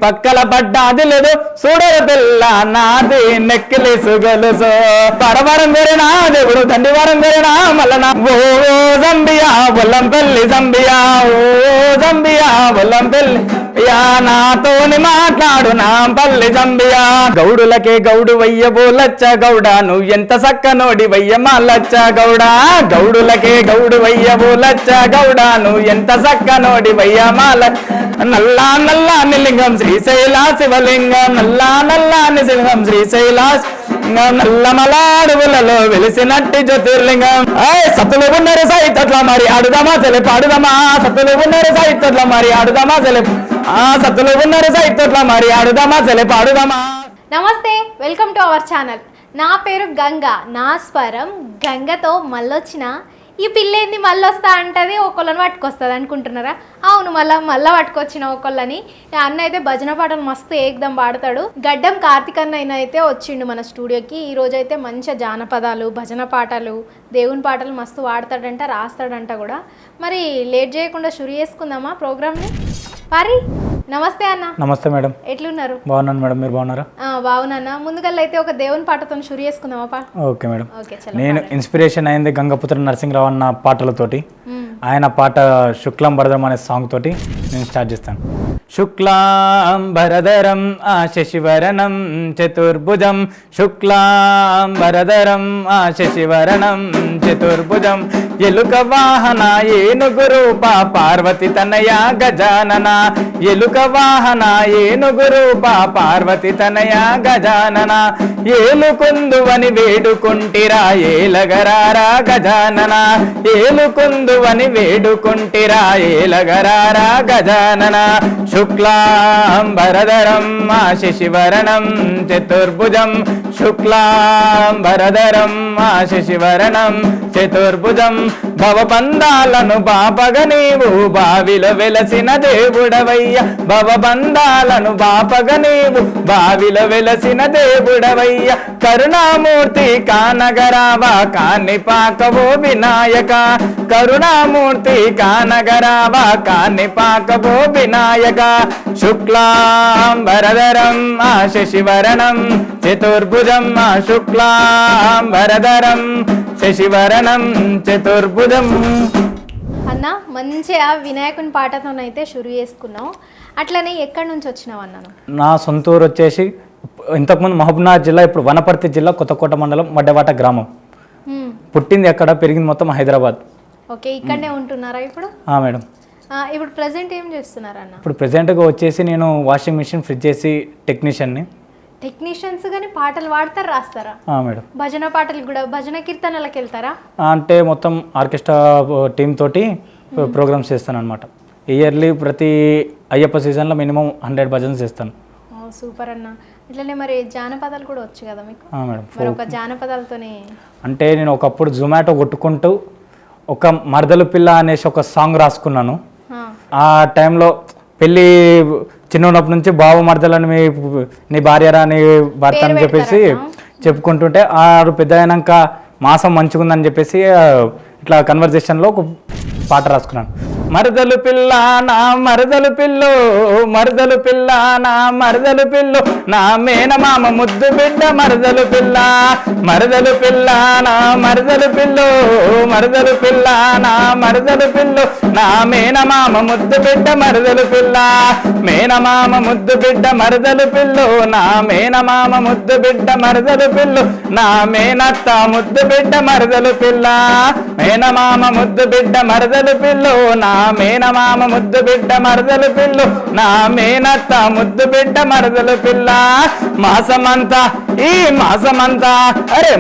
పక్కల పడ్డాది లేదు చూడరు పిల్ల నాది నెక్కిలేసు గొలుసు పరవరం వేరేనా దేవుడు తండ్రి వరం వేరేనా మల్లనా ఓ జంబియా బొల్లంపల్లి జంబియా ఓ జంబియా బొల్లంపల్లి యా నాతోని మాట్లాడు నా పల్లి జంబియా గౌడులకే గౌడు వయ్యబో లచ్చ గౌడ నువ్వు ఎంత సక్కనోడి వయ్యమా లచ్చ గౌడ గౌడులకే గౌడు వయ్యబో లచ్చ గౌడ నువ్వు ఎంత సక్కనోడి వయ్యమా నల్లా నల్లా నిలింగం శ్రీశైల శివలింగం నల్లా నల్లా నిలింగం శ్రీశైల నల్లమల అడవులలో వెలిసినట్టి జ్యోతిర్లింగం సత్తులు ఉన్నారు సైతట్ల మరి ఆడుదామా సెలెపు ఆడుదామా సత్తులు ఉన్నారు సైతట్ల మరి ఆడుదామా సెలెపు సత్తులు ఉన్నారు సైతట్ల మరి ఆడుదామా సెలెపు ఆడుదామా. నమస్తే, వెల్కమ్ టు అవర్ ఛానల్. నా పేరు గంగ. నా స్వరం గంగతో మళ్ళొచ్చిన ఈ పిల్లేంది మళ్ళొస్తా అంటది, ఒకళ్ళని పట్టుకొస్తుంది అనుకుంటున్నారా? అవును, మళ్ళా పట్టుకొచ్చిన ఒకళ్ళని. అన్న అయితే భజన పాటలు మస్తు ఏకదం పాడతాడు. గడ్డం కార్తిక్ అన్న అయితే వచ్చిండు మన స్టూడియోకి. ఈ రోజు అయితే మంచిగా జానపదాలు, భజన పాటలు, దేవుని పాటలు మస్తు పాడతాడంట, రాస్తాడంట కూడా. మరి లేట్ చేయకుండా షురు చేసుకుందామా ప్రోగ్రామ్ని? పారి, నమస్తే అన్న. నమస్తే మేడం. ఎట్లున్నారు? బాగున్నాను మేడం, మీరు బాగున్నారా? బాగున్నా. ముందుగా అయితే ఒక దేవుని పాటతో షురు చేసుకుందామా? Okay madam. నేను ఇన్స్పిరేషన్ అయింది గంగపుత్ర నరసింహరావు అన్న పాటలతోటి. ఆయన పాట శుక్లం భరధరం అనే సాంగ్ తోటి నేను స్టార్ట్ చేస్తాను. శుక్లాం భరధరం శశివరణం చతుర్భుజం శుక్లాం భరధరం శశివరణం చతుర్భుజం ఎలుక వాహన ఏనుగు రూప పార్వతి తనయ గజానన ఎలుక వాహన ఏనుగు రూప పార్వతి తనయ గజానన ఏలుకుందువని వేడుకుంటిరా ఏలగరారా గజానన ఏలుకుందువని వేడుకుంటిరా ఏలగరారా గజానన శుక్లాం భరధరం శశివరణం చతుర్భుజం శుక్లాం భరధరం శశివరణం చతుర్భుజం భవబంధాలను బాపగ నీవు బావిలో వెలసిన దేవుడవయ్య భవబంధాలను బాపగ నీవు బావిలో వెలసిన దేవుడవయ్య కరుణామూర్తి కానగరావా కాన్ని పాకవో వినాయక కరుణామూర్తి కానగరావా కాన్ని పాకవో వినాయక శుక్లాం భరధరం శశివరణం చతుర్భుజం శుక్లాం భరధరం శశివరణం చతుర్భుజం. అన్న, మంచిగా వినాయకుని పాటతోనైతే షురు చేసుకున్నాం. అట్లనే ఎక్కడి నుంచి వచ్చినావు అన్నాను? నా సొంత ఊరు వచ్చేసి ఇంతకుముందు మహబూబ్నగర్ జిల్లా, ఇప్పుడు వనపర్తి జిల్లా కొత్తకోట మండలం మడ్డవాట గ్రామం. పుట్టింది ఎక్కడ, పెరిగింది మొత్తం హైదరాబాద్. ఓకే, ఇక్కడనే ఉంటున్నారా ఇప్పుడు? మేడం. ఇప్పుడు ప్రెసెంట్ ఏం చేస్తున్నారు అన్న? ఇప్పుడు ప్రెసెంట్గా వచ్చేసి నేను వాషింగ్ మిషన్, ఫ్రిడ్జ్ చేసి టెక్నీషియన్ని. టెక్నీషియన్స్ కానీ పాటలు పాడతారు, రాస్తారా? మేడం. భజన పాటలు కూడా, భజన కీర్తనలకు వెళ్తారా? అంటే మొత్తం ఆర్కెస్ట్రా టీమ్ తోటి ప్రోగ్రామ్స్ చేస్తాను అనమాట. ఇయర్లీ ప్రతి అయ్యప్ప సీజన్లో మినిమం 100 భజన్స్ చేస్తాను. సూపర్ అన్న. ఇట్లనే మరి జానపదాలు కూడా వచ్చు కదా మీకు? మేడం. మరి ఒక జానపదాలతోనే అంటే నేను ఒకప్పుడు జొమాటో కొట్టుకుంటూ ఒక మరదలు పిల్ల అనేసి ఒక సాంగ్ రాసుకున్నాను. ఆ టైంలో పెళ్ళి చిన్నప్పటి నుంచి బావ మరదలని నీ భార్యరా నీ భర్త అని చెప్పేసి చెప్పుకుంటుంటే పెద్ద అయినాక మాసం మంచిగుందని చెప్పేసి ఇట్లా కన్వర్జేషన్లో ఒక పాట రాసుకున్నాను. మరదలు పిల్ల నా మరదలు పిల్లు మరదలు పిల్ల నా మరదలు పిల్లు నా మేనమామ ముద్దు బిడ్డ మరదలు పిల్ల మరదలు పిల్ల నా మరదలు పిల్లు మరదలు పిల్ల నా మరదలు పిల్లు నా మేనమామ ముద్దు బిడ్డ మరదలు పిల్ల మేనమామ ముద్దు బిడ్డ మరదలు పిల్లు నా మేనమామ ముద్దు బిడ్డ మరదలు పిల్లు నా మేనత్త ముద్దు బిడ్డ మరదలు పిల్ల మేనమామ ముద్దు బిడ్డ మరదలు పిల్లు నా మేనమామ ముద్దు బిడ్డ మరదలు పిల్లు నా మేనత్త ముద్దు బిడ్డ మరదలు పిల్ల మాసమంతా ఈ మాసమంతా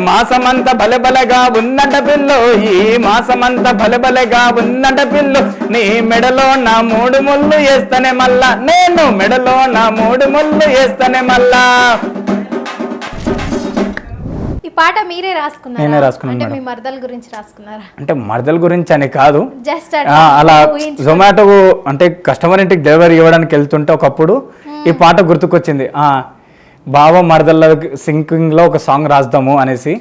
మాసమంతా బలబలగా ఉన్నట పిల్లు ఈ మాసమంతా బలబలగా ఉన్నట పిల్లు నీ మెడలో నా 3 ముళ్ళు వేస్తనే మళ్ళా నేను మెడలో నా 3 ముళ్ళు వేస్తనే మళ్ళా. ఈ పాట మీరే రాసుకున్నారా? నేనే రాసుకున్నాను. మీ మరదల గురించి రాసుకున్నారా? అంటే మరదల గురించి అని కాదు, జస్ట్ అలా జొమాటో అంటే కస్టమర్ ఇంటికి డెలివరీ ఇవ్వడానికి వెళ్తుంటే ఒకప్పుడు ఈ పాట గుర్తుకొచ్చింది. బావ మరదల సింకింగ్ లో ఒక సాంగ్ రాద్దాము అనేసి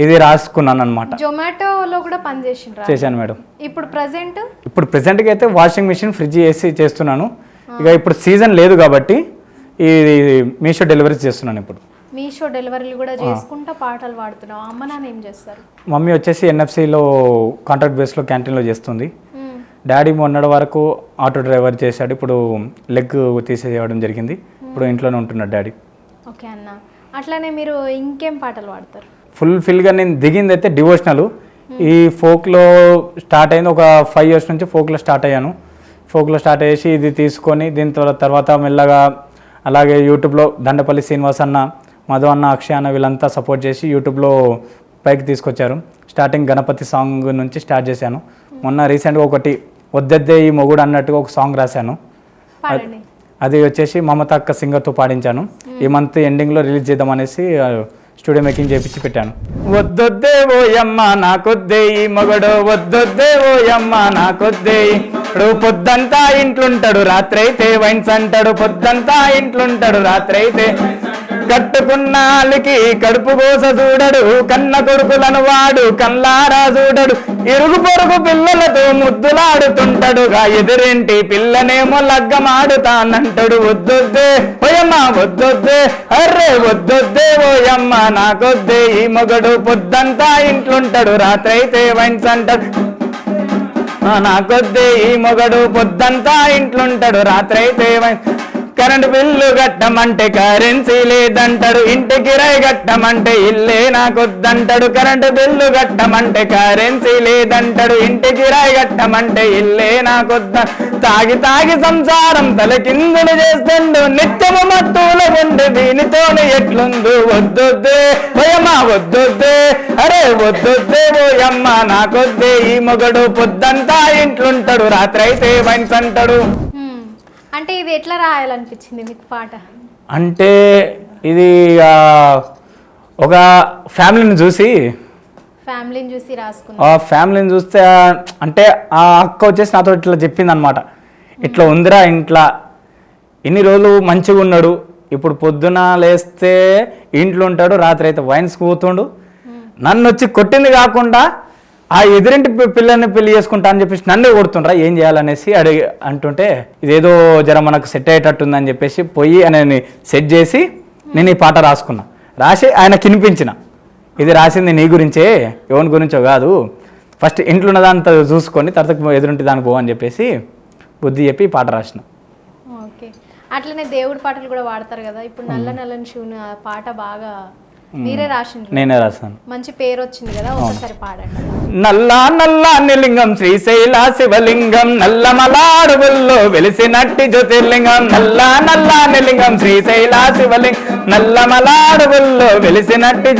ఇది రాసుకున్నాను అనమాట. జొమాటోలో కూడా పని చేశాను మేడం. ఇప్పుడు ప్రెసెంట్గా అయితే వాషింగ్ మిషన్, ఫ్రిడ్జ్ చేసి చేస్తున్నాను. ఇక ఇప్పుడు సీజన్ లేదు కాబట్టి ఇది మీషో డెలివరీస్ చేస్తున్నాను ఇప్పుడు. మీషో డెలివరీలు కూడా చేసుకుంటా పాటలు పాడుతున్నావు. అమ్మ నాన్న ఏం చేస్తారు? మమ్మీ వచ్చేసి ఎన్ఎఫ్సిలో కాంట్రాక్ట్ బేస్లో క్యాంటీన్లో చేస్తుంది. డాడీ మొన్నటి వరకు ఆటో డ్రైవర్ చేశాడు, ఇప్పుడు లెగ్ తీసేయడం జరిగింది, ఇప్పుడు ఇంట్లోనే ఉంటున్నాడు డాడీ. ఓకే అన్న, అట్లానే మీరు ఇంకేం పాటలు పాడతారు? ఫుల్ఫిల్గా నేను దిగింది అయితే డివోషనల్. ఈ ఫోక్లో స్టార్ట్ అయింది, ఒక 5 years నుంచి ఫోక్లో స్టార్ట్ అయ్యాను. ఫోక్లో స్టార్ట్ చేసి ఇది తీసుకొని దీని తర్వాత మెల్లగా అలాగే యూట్యూబ్లో దండపల్లి శ్రీనివాస్ అన్న, మధు అన్న, అక్షయ్ అన్న వీళ్ళంతా సపోర్ట్ చేసి యూట్యూబ్లో పైకి తీసుకొచ్చారు. స్టార్టింగ్ గణపతి సాంగ్ నుంచి స్టార్ట్ చేశాను. మొన్న రీసెంట్గా ఒకటి వద్దద్దే ఈ మొగుడు అన్నట్టుగా ఒక సాంగ్ రాశాను. అది వచ్చేసి మమత అక్క సింగర్తో పాడించాను. ఈ మంత్ ఎండింగ్లో రిలీజ్ చేద్దాం అనేసి స్టూడియో మేకింగ్ చేపించి పెట్టాను. వద్దొద్దే ఓయమ్మ నాకొద్దే ఈ మొగడు, వద్దొద్దే ఓయమ్మ నాకొద్దే ఇప్పుడు పొద్దంతా ఇంట్లుంటాడు రాత్రైతే వైన్స్ అంటాడు, పొద్దంతా ఇంట్లుంటాడు రాత్రైతే కట్టుకున్నాళ్ళకి కడుపు కోస చూడడు, కన్న కొడుకులను వాడు కల్లారా చూడడు, ఇరుగు పొరుగు పిల్లలతో ముద్దులాడుతుంటాడుగా, ఎదురింటి పిల్లనేమో లగ్గమాడుతానంటాడు. వద్దొద్దే ఓయమ్మ వద్దొద్దే, అర్రే వద్దొద్దే ఓయమ్మ నాకొద్దే ఈ మొగడు, పొద్దంతా ఇంట్లుంటాడు రాత్రైతే వైన్స్ అంటాడు, నాకొద్దే ఈ మొగడు, పొద్దంతా ఇంట్లుంటాడు రాత్రైతే వైన్స్. కరెంటు బిల్లు కట్టమంటే కరెన్సీ లేదంటాడు, ఇంటి కిరాయి కట్టమంటే ఇల్లే నాకొద్దంటాడు, కరెంటు బిల్లు కట్టమంటే కరెన్సీ లేదంటాడు, ఇంటి కిరాయి కట్టమంటే ఇల్లే నాకొద్ద. తాగి తాగి సంసారం తలకిందులు చేస్తుండు, నిత్యము మత్తుల ఉండి దీనితోనే ఎట్లుందు. వద్దొద్దే ఓయమ్మ వద్దొద్దే, అరే వద్దొద్దే ఓయమ్మ నాకొద్దే ఈ మొగడు, పొద్దంతా ఇంట్లుంటాడు రాత్రైతే వైన్స్ అంటాడు. అంటే ఇది ఎట్లా రాయాలనిపించింది మీకు పాట? అంటే ఇది ఒక ఫ్యామిలీని చూసి రాసుకున్నా. ఆ ఫ్యామిలీని చూస్తే అంటే ఆ అక్క వచ్చేసి నాతో ఇట్లా చెప్పింది అనమాట, ఇట్లా ఉందిరా ఇంట్లో ఇన్ని రోజులు మంచిగా ఉన్నాడు, ఇప్పుడు పొద్దున లేస్తే ఇంట్లో ఉంటాడు, రాత్రి అయితే వైన్స్ కూతుండు, నన్ను వచ్చి కొట్టింది కాకుండా ఆ ఎదురింటి పిల్లల్ని పెళ్లి చేసుకుంటా అని చెప్పేసి నన్ను కొడుతుండ్రా, ఏం చేయాలనేసి అంటుంటే ఇదేదో జర మనకు సెట్ అయ్యేటట్టుందని చెప్పేసి పోయి ఆయన సెట్ చేసి నేను ఈ పాట రాసుకున్నా. రాసి ఆయనకి వినిపించిన, ఇది రాసింది నీ గురించే ఎవరి గురించో కాదు, ఫస్ట్ ఇంట్లో ఉన్నదాంతా చూసుకొని తర్వాత ఎదురుంటి దానికి పోవని చెప్పేసి బుద్ధి చెప్పి ఈ పాట రాసిన. ఓకే, అట్లనే దేవుడి పాటలు కూడా వాడతారు కదా, ఇప్పుడు నల్ల నల్లని శివుని పాట బాగా మీరే రాసిండ్రు? నేనే రాశాను. మంచి పేరు వచ్చింది కదా, ఒకసారి పాడండి. నల్లా నల్లా నిలింగం శ్రీశైల శివలింగం, నల్లమలాడుగుల్లో వెలిసినట్టి జ్యోతిర్లింగం, నల్లా నల్లా నిలింగం శ్రీశైల శివలింగం, నల్లమలాడుగుల్లో వెలిసినట్టి,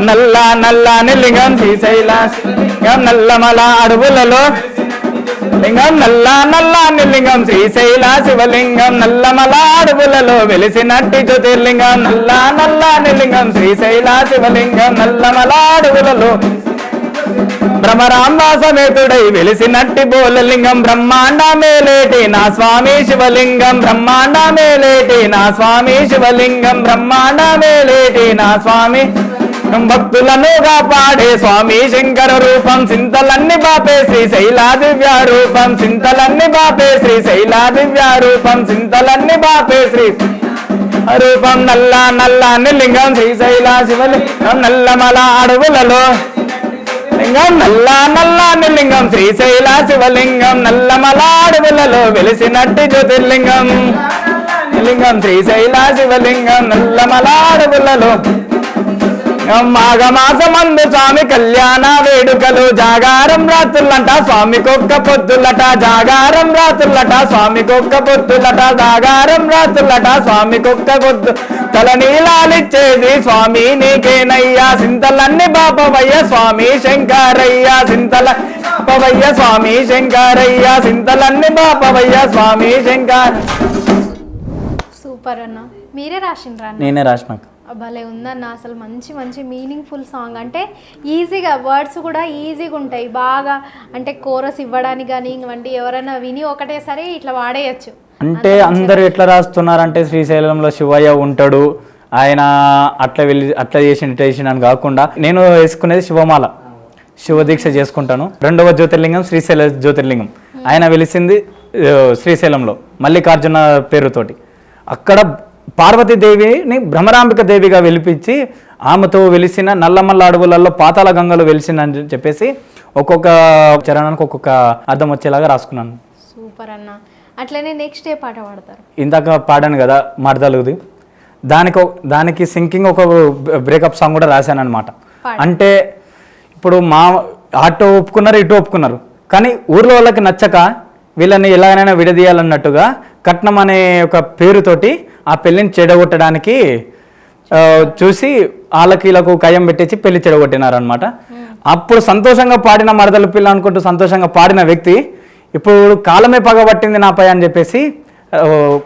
నల్లా నల్లా నిలింగం శ్రీశైల శివలింగం, నల్లమల అడవులలో లింగం, నల్లా నల్లా నిలింగం శ్రీశైల శివలింగం, నల్లమల అడవులలో వెలిసినట్టి జ్యోతిర్లింగం, నల్లా నల్లా నిలింగం శ్రీశైల శివలింగం, నల్లమల అడవులలో భ్రమరాంబ సమేతుడై వెలిసినట్టి బోలలింగం, బ్రహ్మాండ మేలేటి నా స్వామి శివలింగం, బ్రహ్మాండ మేలేటి నా స్వామి శివలింగం, బ్రహ్మాండ మేలేటి నా స్వామి, భక్తులను కాపాడే స్వామి శంకర రూపం, సింతలన్నీ బాపే శ్రీశైల దివ్య రూపం, సింతలన్నీ బాపే శ్రీశైల దివ్య రూపం, సింతలన్నీ బాపే శ్రీ రూపం, నల్లా నల్లా నిలింగం శ్రీశైల శివలింగం, నల్లమల అడవులలో లింగం, నల్లా నల్లా నిలింగం శ్రీశైల శివలింగం, నల్లమల అడవులలో వెలిసినట్టి జ్యోతిర్లింగం, లింగం శ్రీశైల శివలింగం, నల్లమల అడవులలో మాఘమాసమందు స్వామి కళ్యాణ వేడుకలు, జాగారం రాత్రులంట స్వామికొక్క పొద్దులట, జాగారం రాత్రులట స్వామికొక్క పొద్దులట, జాగారం రాత్రులట స్వామికొక్క పొద్దు, తల నీలాలిచ్చేది స్వామి నీకేనయ్యా, సింతలన్నీ బాపవయ్య స్వామి శంకరయ్య, సింతల బాపవయ్య స్వామి శంకరయ్య, సింతలన్నీ బాపవయ్య స్వామి శంకర్. సూపర్ అన్న, మీరే రాసిండ్రా? నేనే రాసిన. భలే ఉందన్న, అసలు మంచి మంచి మీనింగ్ఫుల్ సాంగ్, అంటే ఈజీగా వర్డ్స్ కూడా ఈజీగా ఉంటాయి బాగా, అంటే కోరస్ ఇవ్వడానికి కానీ ఇవ్వండి ఎవరైనా విని ఒకటేసారి ఇట్లా వాడేయచ్చు. అంటే అందరూ ఎట్లా రాస్తున్నారంటే శ్రీశైలంలో శివయ్య ఉంటాడు, ఆయన అట్లా చేసిన అని కాకుండా నేను వేసుకునేది శివమాల, శివ దీక్ష చేసుకుంటాను. 2వ జ్యోతిర్లింగం శ్రీశైల జ్యోతిర్లింగం, ఆయన వెలిసింది శ్రీశైలంలో మల్లికార్జున పేరుతోటి. అక్కడ పార్వతీదేవిని భ్రమరాంబిక దేవిగా వెలిపించి ఆమెతో వెలిసిన నల్లమల్ల అడవులలో పాతాళ గంగలో వెలిసిందని చెప్పేసి ఒక్కొక్క చరణానికి ఒక్కొక్క అర్థం వచ్చేలాగా రాసుకున్నాను. సూపర్ అన్న. అట్లనే నెక్స్ట్ ఏ పాట పాడతారు? ఇందాక పాడాను కదా మరదలుది, దానికి సింకింగ్ ఒక బ్రేకప్ సాంగ్ కూడా రాశాను అనమాట. అంటే ఇప్పుడు అటు ఒప్పుకున్నారు ఇటు ఒప్పుకున్నారు, కానీ ఊర్లో వాళ్ళకి నచ్చక వీళ్ళని ఎలాగైనా విడదీయాలన్నట్టుగా కట్నం అనే ఒక పేరుతోటి ఆ పెళ్ళిని చెడగొట్టడానికి చూసి వాళ్ళకి వీళ్ళకు కయ్యం పెట్టేసి పెళ్లి చెడగొట్టినారు అనమాట. అప్పుడు సంతోషంగా పాడిన మరదలు పిల్ల అనుకుంటూ సంతోషంగా పాడిన వ్యక్తి ఇప్పుడు కాలమే పగబట్టింది నాపై అని చెప్పేసి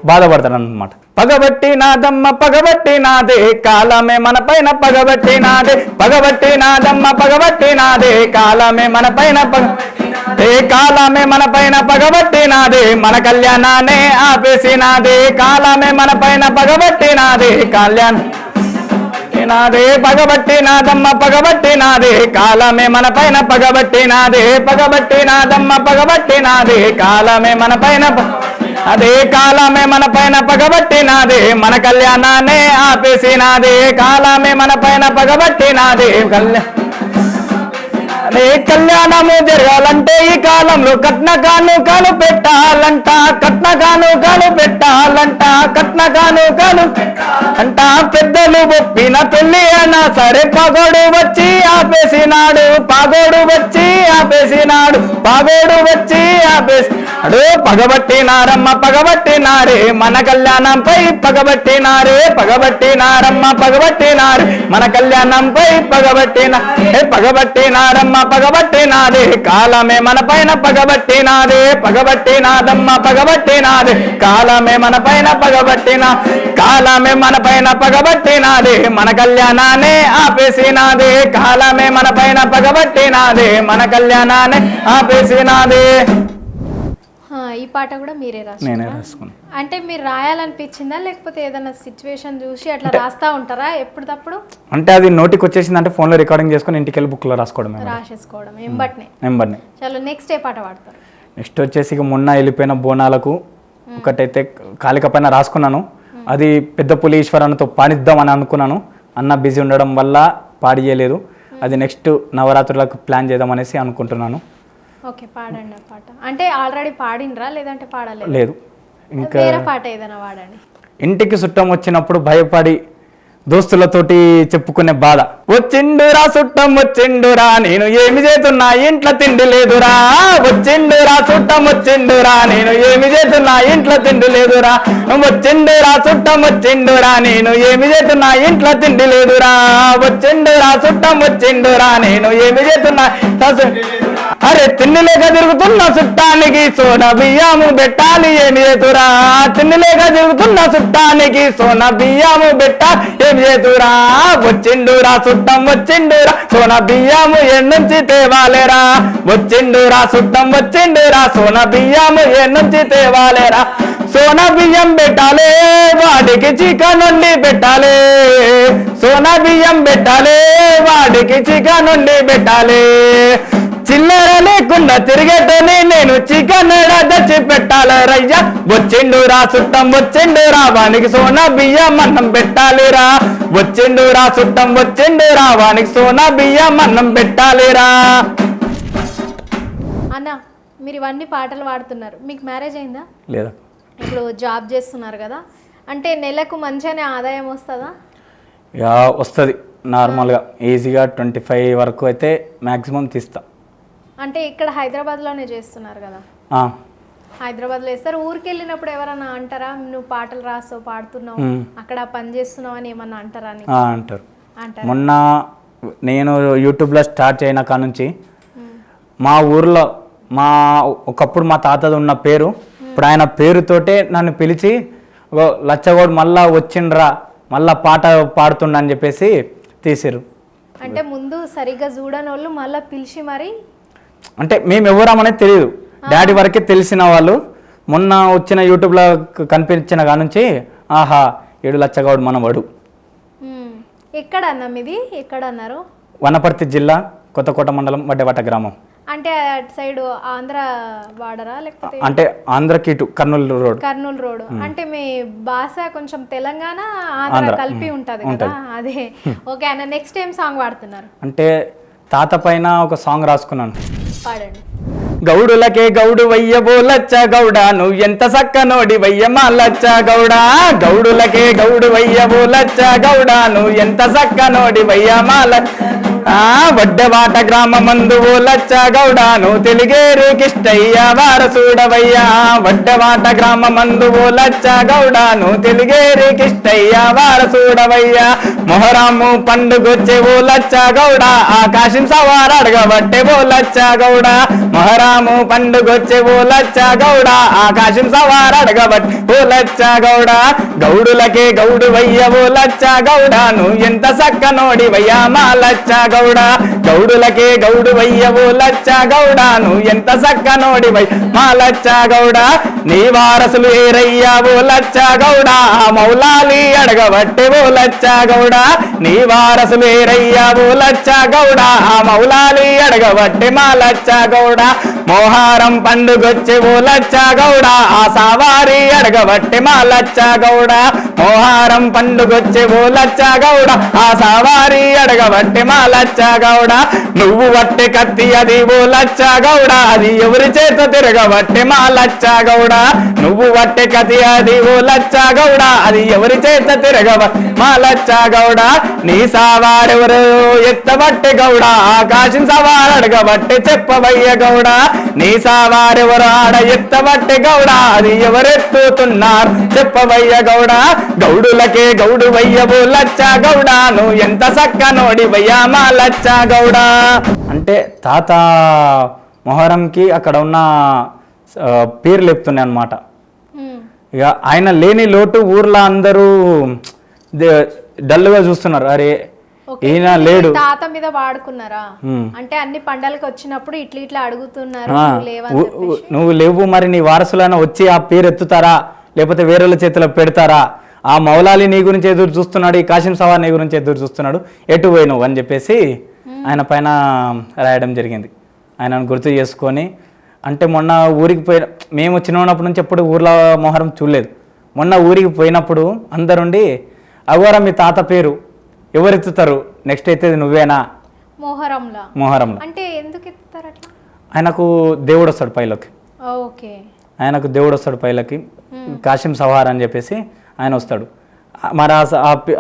బాధపడతాడు అనమాట. పగబట్టి నాదమ్మ పగబట్టి నాదే కాలమే మన పైన పగబట్టి నాదే, పగబట్టి నాదమ్మ పగబట్టి నాదే కాలమే మన పైన కాలమే మన పైన పగబట్టి నాదే, మన కళ్యాణానే ఆపేసి నాదే కాలమే మన పైన పగబట్టి నాదే, కళ్యాణ్ నాదే పగబట్టి నాదమ్మ పగబట్టి నాదే కాలమే మన పైన పగబట్టి నాదే, పగబట్టి నాదమ్మ పగబట్టి నాదే కాలమే మన పైన అదే కాలమే మన పైన పగబట్టి నాదే, మన కళ్యాణానే ఆపేసి నాదే కాలమే మన పైన పగబట్టి నాదే, అదే కళ్యాణము జరగాలంటే ఈ కాలంలో కట్న కానుకలు పెట్టాలంట, కట్న కానుకలు పెట్టాలంట, కట్న కానుకలు అంట. పెద్దలు ఒప్పిన పెళ్లి అయినా సరే పగోడు వచ్చి ఆపేసినాడు, పగోడు వచ్చి ఆపేసినాడు, పగోడు వచ్చి ఆపేసినాడు. పగబట్టినారమ్మ పగబట్టినారే మన కళ్యాణంపై పగబట్టినారే, పగబట్టినారమ్మ పగబట్టినారే మన కళ్యాణంపై పగబట్టినారమ్మ పగబట్టినాదే కాలమే మన పైన పగబట్టినాదే, పగబట్టినాదమ్మ పగబట్టినాదే కాలమే మన పైన కాలమే మన పైన పగబట్టినాదే, మన కళ్యాణానే ఆపేసినాదే కాలమే మన పైన పగబట్టినాదే, మన కళ్యాణానే ఆపేసినాదే. ఈ పాట కూడా మీరే నేనే రాసుకున్నాను. అంటే మీరు రాయాలనిపించిందా లేకపోతే ఏదైనా సిచ్యువేషన్ చూసి అట్లా రాస్తా ఉంటారా ఎప్పటికప్పుడు? అంటే అది నోటికి వచ్చేసింది అంటే ఫోన్లో రికార్డింగ్ చేసుకుని ఇంటికి వెళ్ళి బుక్లో రాసేసుకోవడం ఎంబట్నే. చలో నెక్స్ట్ ఏ పాట పాడతారు? నెక్స్ట్ వచ్చేసి ఇక మొన్న వెళ్ళిపోయిన బోనాలకు ఒకటైతే కాలిక పైన రాసుకున్నాను. అది పెద్ద పులి ఈశ్వరన్నతో పాడిద్దామని అనుకున్నాను, అన్న బిజీ ఉండడం వల్ల పాడియలేదు. అది నెక్స్ట్ నవరాత్రులకు ప్లాన్ చేద్దామనేసి అనుకుంటున్నాను. ఓకే, పాడండి ఆ పాట. అంటే ఆల్రెడీ పాడినరా లేదంటే పాడలేదు? లేదు, ఇంకా వేరే పాట ఏదైనా పాడండి. ఇంటికి చుట్టం వచ్చినప్పుడు భయపడి దోస్తులతోటి చెప్పుకునే బాధ. వచ్చిండురా చుట్టం వచ్చిండురా నేను ఏమి చేతున్నా ఇంట్లో తిండి లేదురా, వచ్చిండురా చుట్టం వచ్చిండురా నేను ఏమి చేతున్నా ఇంట్లో తిండి లేదురా, వచ్చిండురా చుట్టం వచ్చిండురా నేను ఏమి చేతున్నా ఇంట్లో తిండి లేదురా, వచ్చిండురా చుట్టం వచ్చిండురా నేను ఏమి చేతున్నా అరే తిండి లేక తిరుగుతున్న చుట్టానికి సోన బియ్యము పెట్టాలి ఏమి చేతురా, తిండి లేక తిరుగుతున్న చుట్టానికి సోన బియ్యము పెట్టాలి ఏమి చేతురా, వచ్చిండురా చుట్టం వచ్చిండురా సోన బియ్యము ఎన్నుంచి తేవాలేరా, వచ్చిండురా చుట్టం వచ్చిండురా సోన బియ్యము ఎన్నుంచి తేవాలేరా, సోన బియ్యం పెట్టాలే వాడికి చికెన్ వండి పెట్టాలే, సోన బియ్యం పెట్టాలే వాడికి చికెన్ వండి పెట్టాలే, చిల్లర లేకుండా తిరిగేటని నేను చికెన్ తెచ్చి పెట్టాలి రయ్యా, వచ్చిండురా చుట్టం వచ్చిండురా వానికి సోనా బియ్యం అన్నం పెట్టాలిరా, వచ్చిండురా చుట్టం వచ్చిండురా వానికి సోనా బియ్యం అన్నం పెట్టాలిరా. అన్న మీరు ఇవన్నీ పాటలు పాడుతున్నారు, మీకు మ్యారేజ్ అయిందా? లేదా. ఇప్పుడు జాబ్ చేస్తున్నారు కదా, అంటే నెలకు మంచిగానే ఆదాయం వస్తుందా? వస్తుంది, నార్మల్గా ఈజీగా 25 వరకు అయితే మ్యాక్సిమం తీస్తా. అంటే ఇక్కడ హైదరాబాద్లోనే చేస్తున్నారు కదా? హైదరాబాద్లో వేస్తారు. ఊరికి వెళ్ళినప్పుడు ఎవరన్నా అంటారా నువ్వు పాటలు రాస్తావు పాడుతున్నావు అక్కడ పని చేస్తున్నావు అని ఏమన్నా అంటారా? అంటారు. మొన్న నేను యూట్యూబ్లో స్టార్ట్ అయిన కాడ నుంచి మా ఊర్లో ఒకప్పుడు మా తాతది ఉన్న పేరు ఇప్పుడు ఆయన పేరుతోటే నన్ను పిలిచి లచ్చగోడు మళ్ళా వచ్చిండ్రా మళ్ళా పాట పాడుతుండని చెప్పేసి తీసిరు. అంటే ముందు సరిగ్గా చూడని వాళ్ళు మళ్ళీ పిలిచి మరి అంటే మేము ఎవరామనేది తెలియదు, డాడీ వరకే తెలిసిన వాళ్ళు. మొన్న వచ్చిన యూట్యూబ్లో కనిపించిన కాడ నుంచి ఆహా 7 లచ్చగౌడ్ మనవడు. ఎక్కడ అన్నా మీది? ఎక్కడ అన్నారు? వనపర్తి జిల్లా కొత్తకోట మండలం వడ్డేవాట గ్రామం. అంటే అటు సైడ్ ఆంధ్ర బార్డరా లేకపోతే అంటే ఆంధ్రకి ఇటు కర్నూలు రోడ్. కర్నూలు రోడ్ అంటే మీ భాష కొంచెం తెలంగాణ ఆంధ్ర కలిపి ఉంటది కదా, అదే. ఓకే అన్న, నెక్స్ట్ ఏం సాంగ్ పాడుతున్నారు? అంటే తాత పైన ఒక సాంగ్ రాసుకున్నాను. పాడండి. గౌడులకే గౌడు వయ్యబోలచ్చ గౌడ నువ్వు ఎంత సక్కనోడి వయ్యమాలచ్చ గౌడ, గౌడులకే గౌడు వయ్యబోలచ్చ గౌడ నువ్వు ఎంత సక్కనోడి వయ్యమాల. వడ్డవాట గ్రామమందు ఓలచ్చ గౌడ నువ్వు తెలుగేరు కిష్టయ్య వారసుడవయ్యా, వడ్డవాట గ్రామమందు ఓలచ్చ గౌడ నువ్వు తెలుగేరు కిష్టయ్య వారసుడవయ్యా, మొహరాము పండుగొచ్చే ఓలచ్చ గౌడ ఆకాశం సవార అడగబట్టే ఓలచ్చ గౌడ, మొహరాము పండుగొచ్చే ఓలచ్చ గౌడ ఆకాశం సవార అడగబట్టే ఓలచ్చ గౌడ, గౌడులకే గౌడు వయ్య ఓలచ్చ గౌడ నువ్వు ఎంత సక్కనోడి వయ్యా మాలచ్చ గౌడ, గౌడులకే గౌడు వయ్యవు లచ్చ గౌడ నువ్వు ఎంత సక్కనోడి వై మాలచ్చ గౌడ, నీ వారసులు ఏరయ్యావు లచ్చ గౌడ మౌలాలి అడగబట్టెవో లచ్చ గౌడ, నీ వారసులు ఏరయ్యావు లచ్చ గౌడ మౌలాలి అడగబట్టె మాలచ్చ గౌడ, మోహారం పండుగొచ్చెవో లచ్చ గౌడ ఆ సావారి అడగబట్టె మాలచ్చ గౌడ, మోహారం పండుగొచ్చెవో లచ్చ గౌడ ఆ సావారి అడగబట్టె మాలచ్చ గౌడ, నువ్వు వట్టె కత్తి అది ఓ లచ్చ గౌడ అది ఎవరి చేత తిరగబట్టె మా లచ్చ గౌడ, నువ్వు వట్టె కత్తి అది ఓ లచ్చ గౌడ అది ఎవరి చేత తిరగబ మా లచ్చ గౌడ, నీ సావారెవరు ఎత్తబట్టె గౌడ ఆకాశం సవారు అడగబట్టె చెప్పవయ్య గౌడ, నీ సావారెవరు ఆడ ఎత్తబట్టె గౌడ అది ఎవరెత్తుతున్నారు చెప్పవయ్య గౌడ, గౌడులకే గౌడు వయ్యవు లచ్చ గౌడ నువ్వు ఎంత సక్కనోడి వయ్యా మా లచ్చ గౌడ. అంటే తాత మొహరంకి అక్కడ ఉన్న పేర్లు చెప్తున్నాయి అన్నమాట. ఇక ఆయన లేని లోటు ఊర్లో అందరూ డల్గా చూస్తున్నారు, అరే ఈయన లేడు. తాత మీద వాడుకున్నారా అంటే అన్ని పండలకి వచ్చినప్పుడు ఇట్లా ఇట్లా అడుగుతున్నారు, నువ్వు లేవు మరి నీ వారసులైనా వచ్చి ఆ పేరు ఎత్తుతారా లేకపోతే వేరేళ్ళ చేతిలో పెడతారా, ఆ మౌలాలి నీ గురించి ఎదురు చూస్తున్నాడు, ఈ కాశీం సవార్ నీ గురించి ఎదురు చూస్తున్నాడు, ఎటు పోయినావు అని చెప్పేసి ఆయన పైన రాయడం జరిగింది. ఆయనను గుర్తు చేసుకొని అంటే మొన్న ఊరికి పోయి మేము చిన్నప్పటి నుంచి ఎప్పుడు ఊర్లో మొహరం చూడలేదు, మొన్న ఊరికి పోయినప్పుడు అందరుండి అగోరా మీ తాత పేరు ఎవరెత్తుతారు నెక్స్ట్ అయితే నువ్వేనా మొహరంలో అంటే ఎందుకు ఎత్తుతారు అట్లా? ఆయనకు దేవుడు వస్తాడు పైలోకి, ఓకే ఆయనకు దేవుడు వస్తాడు పైలకి కాశీం సవార్ అని చెప్పేసి ఆయన వస్తాడు, మరి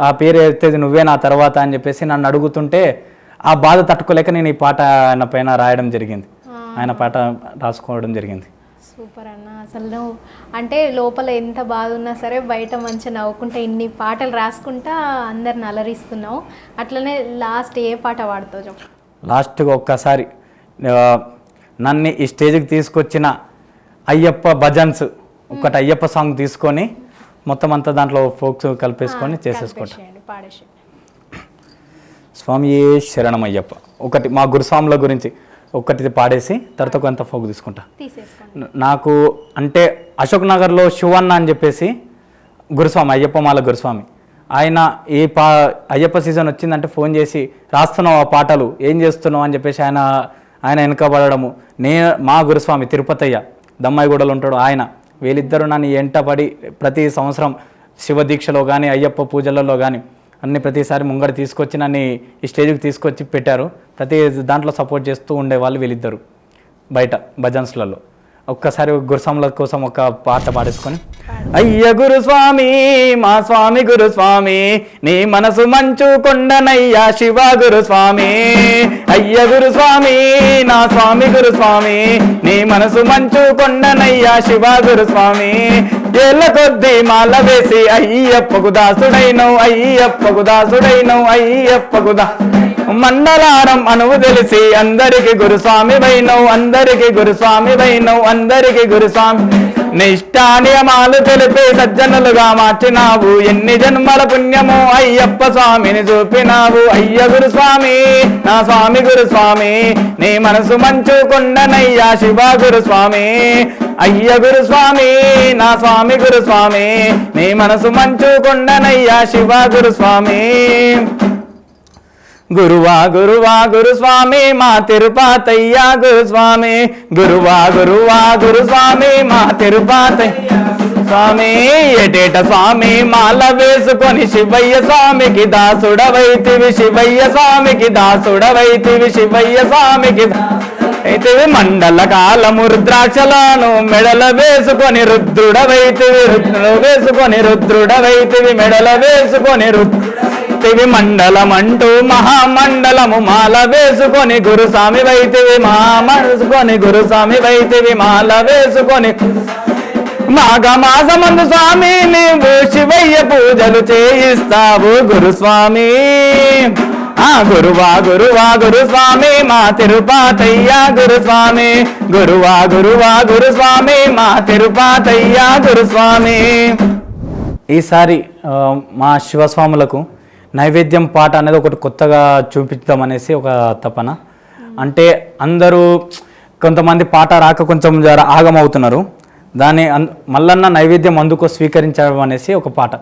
ఆ పేరు ఎత్తేది నువ్వే నా తర్వాత అని చెప్పేసి నన్ను అడుగుతుంటే ఆ బాధ తట్టుకోలేక నేను ఈ పాట ఆయన పైన రాయడం జరిగింది, ఆయన పాట రాసుకోవడం జరిగింది. సూపర్ అన్న, అసలు నువ్వు అంటే లోపల ఎంత బాధ ఉన్నా సరే బయట మంచిగా నవ్వుకుంటా ఇన్ని పాటలు రాసుకుంటా అందరిని అలరిస్తున్నావు. అట్లనే లాస్ట్ ఏ పాట పాడుతావు చెప్పు? లాస్ట్గా ఒక్కసారి నన్ను ఈ స్టేజ్కి తీసుకొచ్చిన అయ్యప్ప భజన్స్ ఒకటి అయ్యప్ప సాంగ్ తీసుకొని మొత్తం అంతా దాంట్లో ఫోక్స్ కలిపేసుకొని చేసేసుకుంటా. స్వామి శరణమయ్యప్ప ఒకటి మా గురుస్వాముల గురించి ఒకటి పాడేసి తర్వాత కొంత ఫోక్ తీసుకుంటా. నాకు అంటే అశోక్ నగర్లో శివన్న అని చెప్పేసి గురుస్వామి అయ్యప్పమాల గురుస్వామి, ఆయన ఈ అయ్యప్ప సీజన్ వచ్చిందంటే ఫోన్ చేసి రాస్తున్నావు ఆ పాటలు ఏం చేస్తున్నావు అని చెప్పేసి ఆయన వెనకబడము. మా గురుస్వామి తిరుపతయ్య దమ్మాయిగూడలో ఉంటాడు ఆయన, వీళ్ళిద్దరూ నన్ను ఎంటపడి ప్రతి సంవత్సరం శివ దీక్షలో కానీ అయ్యప్ప పూజలలో కానీ అన్ని ప్రతిసారి ముంగడ తీసుకొచ్చి నన్ను ఈ స్టేజ్కి తీసుకొచ్చి పెట్టారు. ప్రతి దాంట్లో సపోర్ట్ చేస్తూ ఉండేవాళ్ళు వీళ్ళిద్దరు బయట భజన్స్లలో. ఒక్కసారి గురుస్వాముల కోసం ఒక పాట పాడేసుకొని అయ్య గురుస్వామి మా స్వామి గురుస్వామి నీ మనసు మంచు కొండనయ్యా శివ గురుస్వామి, అయ్య గురుస్వామి నా స్వామి గురుస్వామి నీ మనసు మంచు కొండనయ్యా శివ గురుస్వామి, ఏళ్ళ కొద్దీ మాల వేసి అయ్యప్పకు దాసుడైనవు అయ్యప్పకు దాసుడైనవు అయ్యప్పకు మండలారం అనువు తెలిసి అందరికి గురుస్వామి వైనవు అందరికి గురుస్వామి వైనవు అందరికి గురుస్వామి, నిష్ఠానియమాలు తెలిపి సజ్జనులుగా మార్చినావు ఎన్ని జన్మల పుణ్యము అయ్యప్ప స్వామిని చూపినావు, అయ్య గురుస్వామి నా స్వామి గురుస్వామి నీ మనసు మంచు కొండనయ్యా శివ గురుస్వామి, అయ్య గురుస్వామి నా స్వామి గురుస్వామి నీ మనసు మంచు కొండనయ్యా శివ గురుస్వామి, గురువా గురువా గురుస్వామి మా తిరుపతయ్య గురుస్వామి గురువా గురువా గురుస్వామి మా తిరుపతయ్య స్వామి ఎటేట స్వామి మాల వేసుకొని శివయ్య స్వామికి దాసుడవైతివి శివయ్య స్వామికి దాసుడవైతివి శివయ్య స్వామికి అయితే మండల కాలము రుద్రాక్షలను మెడల వేసుకొని రుద్రుడవైతివి రుద్రుడవైతివి మెడల వేసుకొని రుద్రుడవైతివి మండలం అంటూ మహామండలము మాల వేసుకొని గురుస్వామి వైతివి మహామసుకొని గురుస్వామి వైతివి మాల వేసుకొని మాఘమాసమందు స్వామి నీవు శివయ్య పూజలు చేయిస్తావు గురుస్వామి గురువా గురువా గురుస్వామి మా తిరుపతయ్య గురుస్వామి గురువా గురువా గురుస్వామి మా తిరుపతయ్య గురుస్వామి. ఈసారి మా శివస్వాములకు నైవేద్యం పాట అనేది ఒకటి కొత్తగా చూపించామనేసి ఒక తపన. అంటే అందరూ కొంతమంది పాట రాక కొంచెం ఆగమవుతున్నారు. దాన్ని మల్లన్న నైవేద్యం అందుకో స్వీకరించడం అనేసి ఒక పాట.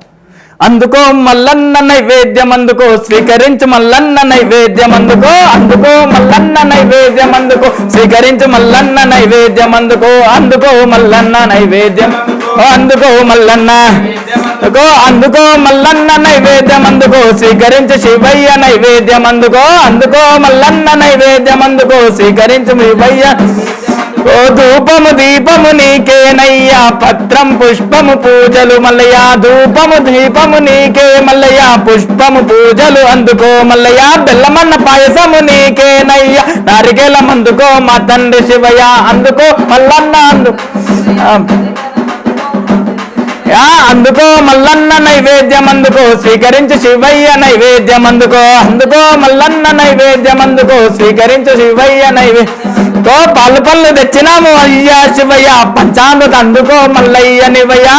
అందుకో మల్లన్న నైవేద్యం అందుకో స్వీకరించు మల్లన్న నైవేద్యం అందుకో అందుకో మల్లన్న నైవేద్యం అందుకో స్వీకరించు మల్లన్న నైవేద్యం అందుకో అందుకో మల్లన్న నైవేద్యం అందుకో మల్లన్న అందుకో మల్లన్న నైవేద్యం అందుకో స్వీకరించు శివయ్య నైవేద్యం అందుకో అందుకో మల్లన్న నైవేద్యం అందుకో స్వీకరించు శివయ్య. ఓ ధూపము దీపము నీకేనయ్యా పత్రం పుష్పము పూజలు మల్లయ్య ధూపము దీపము నీకే మల్లయ్య పుష్పము పూజలు అందుకో మల్లయ్య బెల్లమన్న పాయసము నీకేనయ్యా నారికేలం అందుకో మా తండ్రి శివయ్య అందుకో మల్లన్న అందుకో మల్లన్న నైవేద్యం అందుకో స్వీకరించు శివయ్య నైవేద్యం అందుకో అందుకో మల్లన్న నైవేద్యం అందుకో స్వీకరించు శివయ్య నైవేద్యం పళ్ళు పళ్ళు తెచ్చినాము అయ్యా శివయ్య పంచామృత అందుకో మల్లయ్య నివయ్య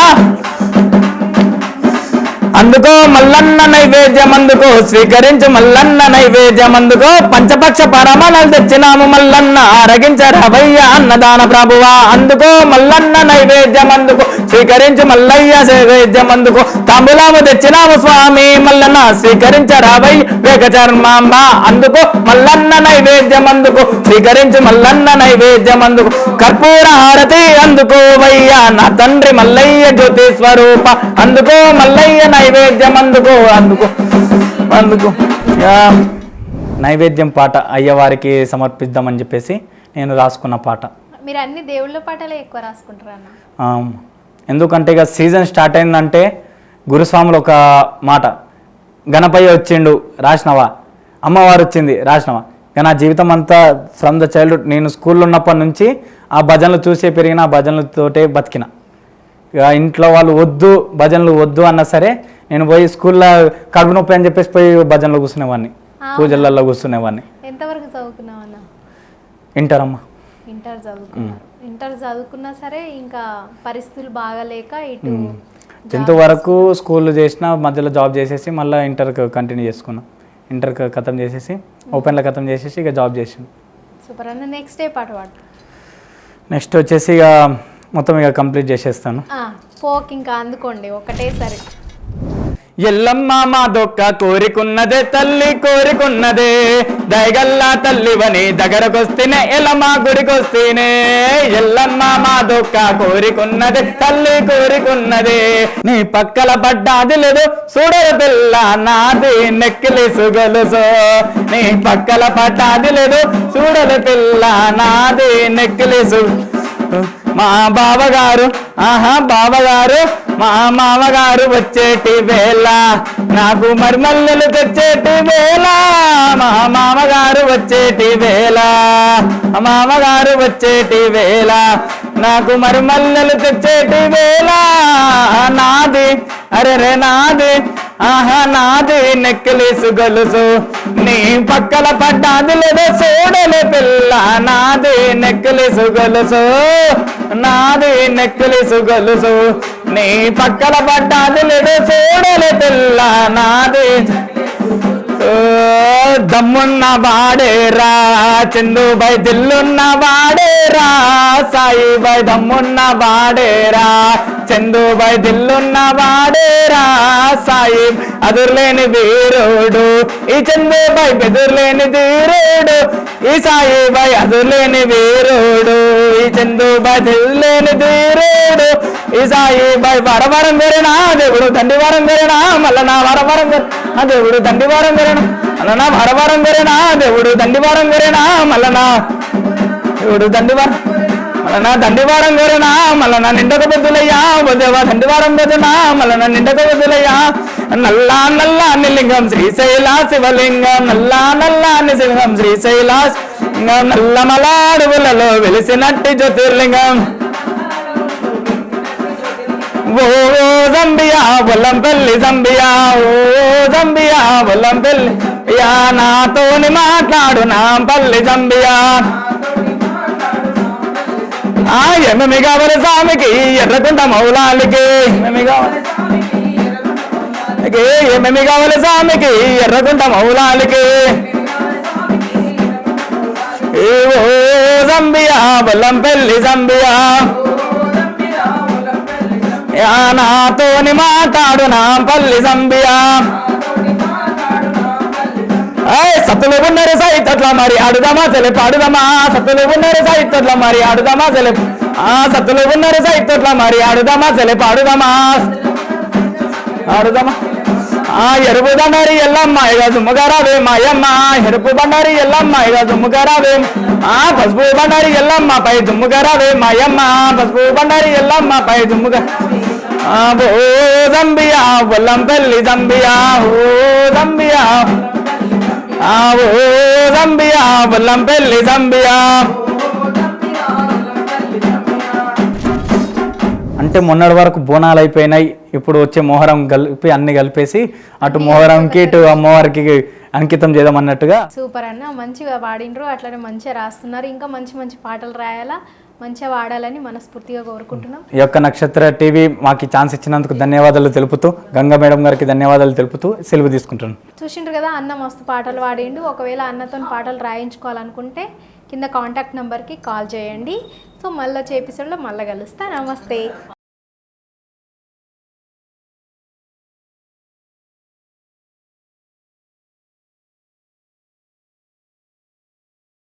అందుకో మల్లన్న నైవేద్యం అందుకో స్వీకరించు మల్లన్న నైవేద్యం అందుకో పంచపక్ష పరమణలు తెచ్చినాము మల్లన్న ఆరగించరవయ్య అన్నదాన ప్రభువా అందుకో మల్లన్న నైవేద్యం అందుకో స్వీకరించు మల్లయ్య నైవేద్యం అందుకో తాంబూలము తెచ్చినాము స్వామి మల్లన్న స్వీకరించరవయ్య వేగచర్మాంబ అందుకో మల్లన్న నైవేద్యం అందుకో స్వీకరించు మల్లన్న నైవేద్యం అందుకో కర్పూర హారతి అందుకో వయ్యా నా తండ్రి మల్లయ్య జ్యోతి స్వరూప అందుకో మల్లయ్య నైవేద్యం అందుకో అందుకో అందుకో నైవేద్యం పాట అయ్యవారికి సమర్పిద్దామని చెప్పేసి నేను రాసుకున్న పాట. మీరు అన్ని దేవుళ్ళ పాటలే ఎక్కువ రాసుకుంటారన్న. ఎందుకంటే ఇక సీజన్ స్టార్ట్ అయిందంటే గురుస్వాములు ఒక మాట గణపయ్య వచ్చిండు రాసినవా అమ్మవారు వచ్చింది రాసినవా. ఇక నా జీవితం అంతా ఫ్రమ్ ద చైల్డ్హుడ్ నేను స్కూల్లో ఉన్నప్పటి నుంచి ఆ భజనలు చూసే పెరిగిన ఆ భజనలతోటే బతికిన. ఇక ఇంట్లో వాళ్ళు వద్దు భజనలు వద్దు అన్నా సరే నేను పోయి స్కూల్లో కడుపు నొప్పి అని చెప్పేసి పోయి భజనలో కూర్చునేవాడిని పూజలలో కూర్చునేవాడిని. ఎంతవరకు చదువుకున్నావన్నా? ఇంటర్ అమ్మా. ఇంటర్ చదువుకున్నా సరే ఇంకా పరిస్థితులు బాగాలేక ఇటు 10th వరకు స్కూల్ చేసిన మధ్యలో జాబ్ చేసేసి మళ్ళీ ఇంటర్ కంటిన్యూ చేసుకున్నా. ఇంటర్ ఖతం చేసేసి ఓపెన్లో ఖతం చేసేసి ఇక జాబ్ చేసాను. సూపర్ అన్న. నెక్స్ట్ ఏ పాట పాడు? నెక్స్ట్ వచ్చేసి ఇక మొత్తం ఇక కంప్లీట్ చేసేస్తాను. ఫోక్ ఇంకా అందుకోండి ఒకటేసారి. ఎల్లమ్మ మాదొక్క కోరికున్నదే తల్లి కోరికున్నదే దయగల్లా తల్లివని దగ్గరకొస్తేనే ఎల్లమ్మ గుడికొస్తేనే ఎల్లమ్మ మాదొక్క కోరికున్నదే తల్లి కోరికున్నదే నీ పక్కల పడ్డాది లేదు చూడరు పిల్ల నాది నెక్కిలిసు గొలుసు నీ పక్కల పడ్డాది లేదు చూడరు పిల్ల నాది నెక్కిలిసు మా బావగారు బావగారు మా మామగారు వచ్చేటి వేళ నాకు మరిమల్లెలు తెచ్చేటి వేళ మా మామగారు వచ్చేటి వేళ మామగారు వచ్చేటి వేళ నాకు మరిమల్లెలు తెచ్చేటి వేళ నాది అరే నాది నాది నెక్కిలిసు గొలుసు నీ పక్కల పడ్డాది లేదో చూడలే పిల్ల నాది నెక్కిలిసు గొలుసు నాది నెక్కిలిసు గొలుసు నీ పక్కల పడ్డాది లేదో చూడలే పిల్ల నాది దమ్మున్న వాడేరా చందుబై దిల్లున్న వాడేరా సాయిబాయ్ దమ్మున్న వాడేరా, చందుబాయ్ దిల్లున్న వాడేరా, సాయి అదుర్లేని వీరుడు, ఈ చందుబాయ్ బెదుర్లేని ధీరుడు, ఈ సాయిబాయ్ అదుర్లేని వీరుడు, ఈ చందుబాయ్ దిల్లేని ధీరుడు, ఈ సాయిబాయ్ వరవరం వేరేనా దేవుడు దండివారం వేరేనా మల్లనా వరవరం వేరేనా దేవుడు దండివారం వేరేనా మల్లనా వరవరం వేరేనా దేవుడు దండివారం వేరేనా మల్లనా దేవుడు దండివారం మల్లనా దండివారం వేరేనా మల్లనా నిండక బొద్దులయ్యా బొద్దేవా దండివారం బొద్దునా మల్లనా నిండక బొద్దులయ్యా నల్లా నల్లా నిలింగం శ్రీశైల శివలింగం నల్లా నల్లా నిలింగం శ్రీశైల నల్లమల అడవులలో వెలిసినట్టి జ్యోతిర్లింగం ఓ జంబియా బొల్లంపల్లి జంబియా ఓ జంబియా బొల్లంపల్లి యా నాతోని మాట్లాడు నాంపల్లి జంబియా ఏమేమి కావాలి స్వామికి ఎర్రకుంట మౌలాలికి ఏమేమి కావాలి ఏమేమి కావాలి స్వామికి ఎర్రకుంట మౌలాలికి ఓ జంబియా బొల్లంపల్లి జంబియా నాతోని మాట్లాడు నాంపల్లి జంబియా సత్తులు ఉన్నారు సైతట్ల మరి అడుదామా సెలెప్ అడుదామా సత్తులు ఉన్నారు సైతట్ల మరి అడుదామా సెలెప్ సత్తులు ఉన్నారు సైతట్ల మరి అడుదామా సెలెప్ అడుదామా అడుదామా ఎరుపు బండారి ఎల్లమ్మ ఇక జుమ్ముగారావే మాయమ్మ ఎరుపు బండారి ఎల్లమ్మ ఇక జుమ్ముగారావే పసుపు బండారి ఎల్లమ్మ పై జుమ్ముగారావే మాయమ్మ పసుపు బండారి ఎల్లమ్మ పై జుమ్ముగా ఓ జంబియా బొల్లంపల్లి జంబియా ఓ జంబియా ఓ జంబియా బొల్లంపల్లి జంబియా. అంటే మొన్నటి వరకు బోనాలు అయిపోయినాయి, ఇప్పుడు వచ్చే మొహరం కలిపి అన్ని కలిపేసి అటు మొహరంకి ఇటు అమ్మవారికి అంకితం చేద్దాం అన్నట్టుగా. సూపర్ అన్న, మంచిగా పాడిండ్రు, అట్లనే మంచిగా రాస్తున్నారు, ఇంకా మంచి మంచి పాటలు రాయాలా, మంచిగా వాడాలని మనస్ఫూర్తిగా కోరుకుంటున్నాం. ఈ యొక్క నక్షత్ర టీవీ మాకు ఛాన్స్ ఇచ్చినందుకు ధన్యవాదాలు తెలుపుతూ, గంగా మేడం గారికి ధన్యవాదాలు తెలుపుతూ సెలవు తీసుకుంటున్నాను. చూసిండ్రు కదా, అన్న మస్తు పాటలు పాడిండు. ఒకవేళ అన్నతో పాటలు రాయించుకోవాలనుకుంటే కింద కాంటాక్ట్ నెంబర్కి కాల్ చేయండి. సో మళ్ళీ వచ్చే ఎపిసోడ్లో మళ్ళీ కలుస్తా. నమస్తే.